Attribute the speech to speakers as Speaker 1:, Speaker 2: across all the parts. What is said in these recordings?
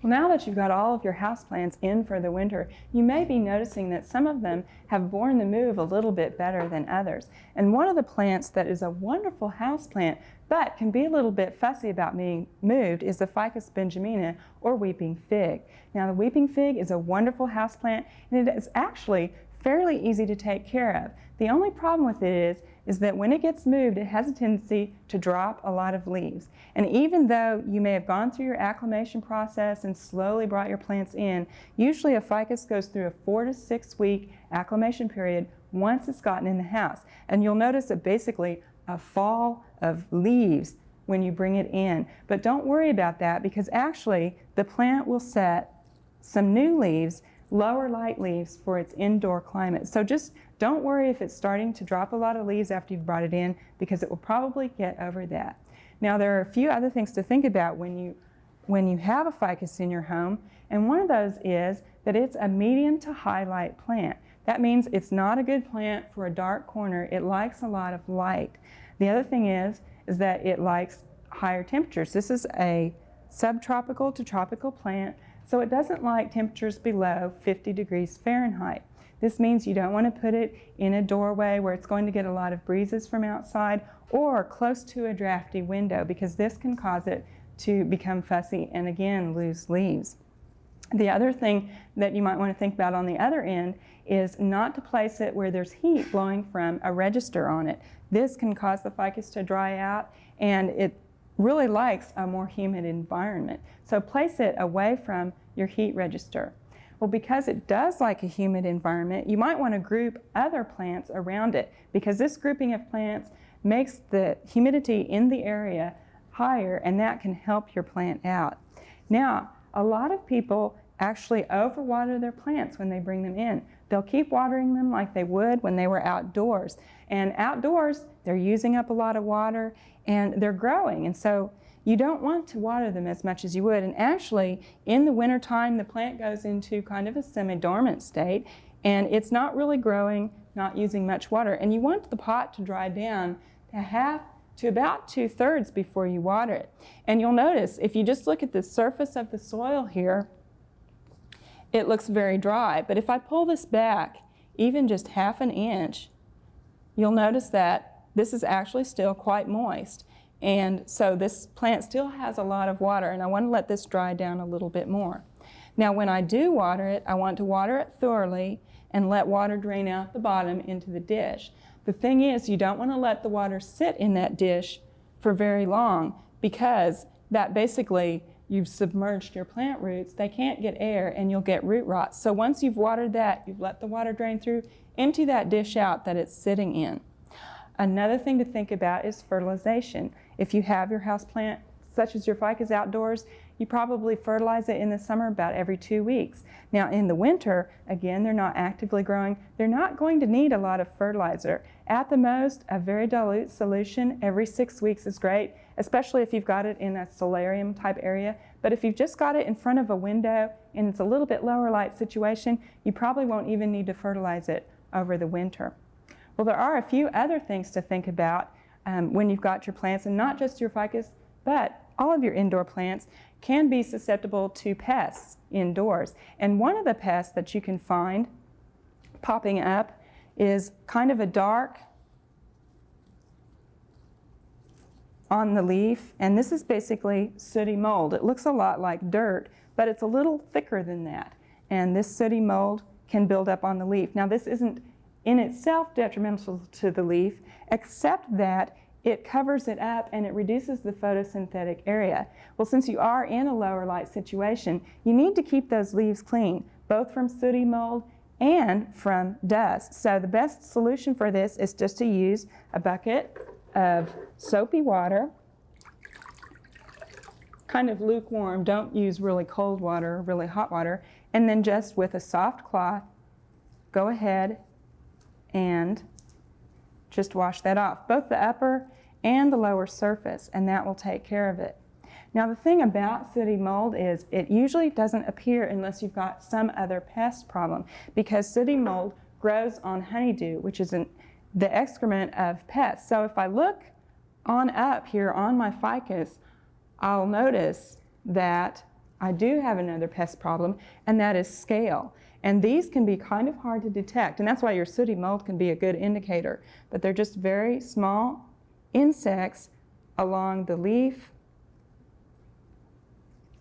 Speaker 1: Well, now that you've got all of your houseplants in for the winter, you may be noticing that some of them have borne the move a little bit better than others. And one of the plants that is a wonderful houseplant but can be a little bit fussy about being moved is the Ficus benjamina, or weeping fig. Now, the weeping fig is a wonderful houseplant, and it is actually fairly easy to take care of. The only problem with it is that when it gets moved, it has a tendency to drop a lot of leaves. And even though you may have gone through your acclimation process and slowly brought your plants in, usually a ficus goes through a 4 to 6 week acclimation period once it's gotten in the house. And you'll notice basically a fall of leaves when you bring it in. But don't worry about that, because actually the plant will set some new leaves, lower light leaves, for its indoor climate. So just don't worry if it's starting to drop a lot of leaves after you've brought it in, because it will probably get over that. Now, there are a few other things to think about when you have a ficus in your home, and one of those is that it's a medium to high light plant. That means it's not a good plant for a dark corner. It likes a lot of light. The other thing is that it likes higher temperatures. This is a subtropical to tropical plant, so it doesn't like temperatures below 50 degrees Fahrenheit. This means you don't want to put it in a doorway where it's going to get a lot of breezes from outside, or close to a drafty window, because this can cause it to become fussy and again lose leaves. The other thing that you might want to think about on the other end is not to place it where there's heat blowing from a register on it. This can cause the ficus to dry out, and it really likes a more humid environment. So place it away from your heat register. Well, because it does like a humid environment, you might want to group other plants around it, because this grouping of plants makes the humidity in the area higher, and that can help your plant out. Now, a lot of people actually overwater their plants when they bring them in. They'll keep watering them like they would when they were outdoors. And outdoors, they're using up a lot of water and they're growing. And so you don't want to water them as much as you would. And actually, in the wintertime, the plant goes into kind of a semi-dormant state, and it's not really growing, not using much water. And you want the pot to dry down to half to about 2/3 before you water it. And you'll notice, if you just look at the surface of the soil here, it looks very dry. But if I pull this back even just 1/2 inch, you'll notice that this is actually still quite moist. And so this plant still has a lot of water, and I want to let this dry down a little bit more. Now, when I do water it, I want to water it thoroughly and let water drain out the bottom into the dish. The thing is, you don't want to let the water sit in that dish for very long, because that basically, you've submerged your plant roots. They can't get air, and you'll get root rot. So once you've watered that, you've let the water drain through, empty that dish out that it's sitting in. Another thing to think about is fertilization. If you have your house plant, such as your ficus, outdoors, you probably fertilize it in the summer about every 2 weeks. Now, in the winter, again, they're not actively growing. They're not going to need a lot of fertilizer. At the most, a very dilute solution every 6 weeks is great, especially if you've got it in a solarium type area. But if you've just got it in front of a window and it's a little bit lower light situation, you probably won't even need to fertilize it over the winter. Well, there are a few other things to think about when you've got your plants, and not just your ficus, but all of your indoor plants can be susceptible to pests indoors. And one of the pests that you can find popping up is kind of a dark on the leaf, and this is basically sooty mold. It looks a lot like dirt, but it's a little thicker than that. And this sooty mold can build up on the leaf. Now, this isn't in itself detrimental to the leaf, except that it covers it up and it reduces the photosynthetic area. Well, since you are in a lower light situation, you need to keep those leaves clean, both from sooty mold and from dust. So the best solution for this is just to use a bucket of soapy water, kind of lukewarm. Don't use really cold water or really hot water. And then just with a soft cloth, go ahead and just wash that off, both the upper and the lower surface, and that will take care of it. Now, the thing about sooty mold is it usually doesn't appear unless you've got some other pest problem, because sooty mold grows on honeydew, which is the excrement of pests. So if I look on up here on my ficus, I'll notice that I do have another pest problem, and that is scale. And these can be kind of hard to detect, and that's why your sooty mold can be a good indicator. But they're just very small insects along the leaf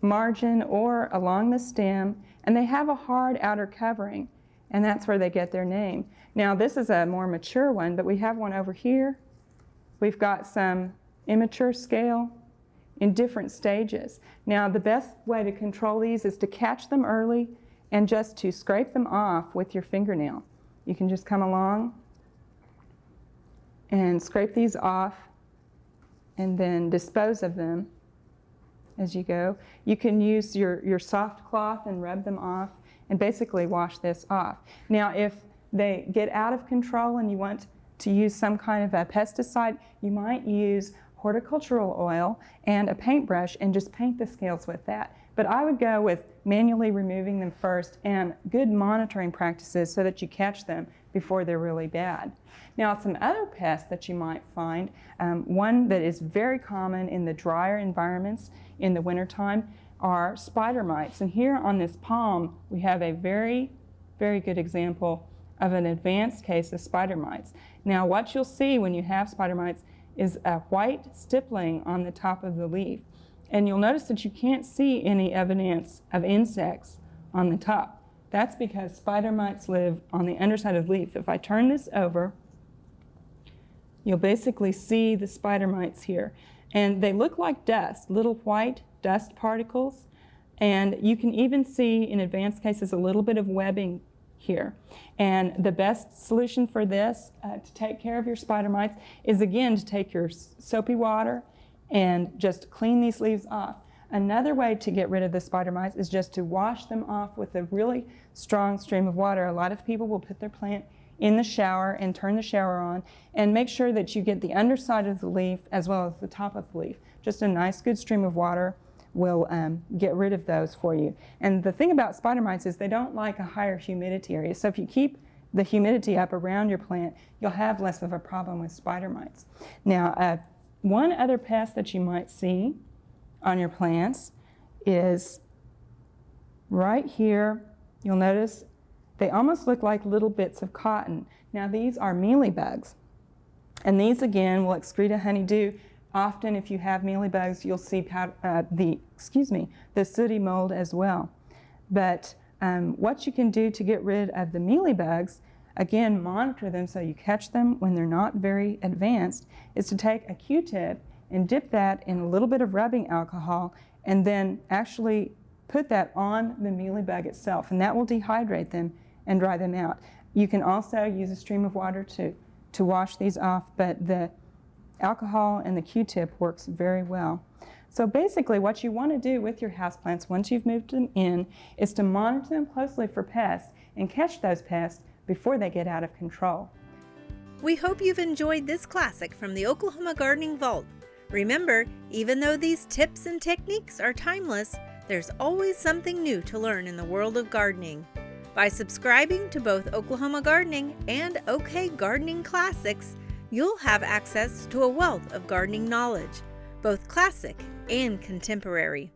Speaker 1: margin or along the stem, and they have a hard outer covering, and that's where they get their name. Now this is a more mature one, but we have one over here. We've got some immature scale in different stages. Now the best way to control these is to catch them early and just to scrape them off with your fingernail. You can just come along and scrape these off and then dispose of them as you go. You can use your soft cloth and rub them off and basically wash this off. Now if they get out of control and you want to use some kind of a pesticide, you might use horticultural oil and a paintbrush and just paint the scales with that. But I would go with manually removing them first and good monitoring practices so that you catch them before they're really bad. Now some other pests that you might find, one that is very common in the drier environments in the wintertime are spider mites. And here on this palm we have a very, very good example of an advanced case of spider mites. Now what you'll see when you have spider mites is a white stippling on the top of the leaf. And you'll notice that you can't see any evidence of insects on the top. That's because spider mites live on the underside of the leaf. If I turn this over, you'll basically see the spider mites here. And they look like dust, little white dust particles. And you can even see in advanced cases a little bit of webbing here. And the best solution for this, to take care of your spider mites, is again to take your soapy water and just clean these leaves off. Another way to get rid of the spider mites is just to wash them off with a really strong stream of water. A lot of people will put their plant in the shower and turn the shower on and make sure that you get the underside of the leaf as well as the top of the leaf. Just a nice good stream of water will get rid of those for you. And the thing about spider mites is they don't like a higher humidity area. So if you keep the humidity up around your plant, you'll have less of a problem with spider mites. Now, one other pest that you might see on your plants is right here. You'll notice they almost look like little bits of cotton. Now these are mealybugs. And these again will excrete a honeydew. Often if you have mealybugs, you'll see the sooty mold as well. But what you can do to get rid of the mealybugs, again, monitor them so you catch them when they're not very advanced, is to take a Q-tip and dip that in a little bit of rubbing alcohol and then actually put that on the mealybug itself, and that will dehydrate them and dry them out. You can also use a stream of water to wash these off, but the alcohol and the Q-tip works very well. So basically what you want to do with your houseplants once you've moved them in is to monitor them closely for pests and catch those pests before they get out of control.
Speaker 2: We hope you've enjoyed this classic from the Oklahoma Gardening Vault. Remember, even though these tips and techniques are timeless, there's always something new to learn in the world of gardening. By subscribing to both Oklahoma Gardening and OK Gardening Classics, you'll have access to a wealth of gardening knowledge, both classic and contemporary.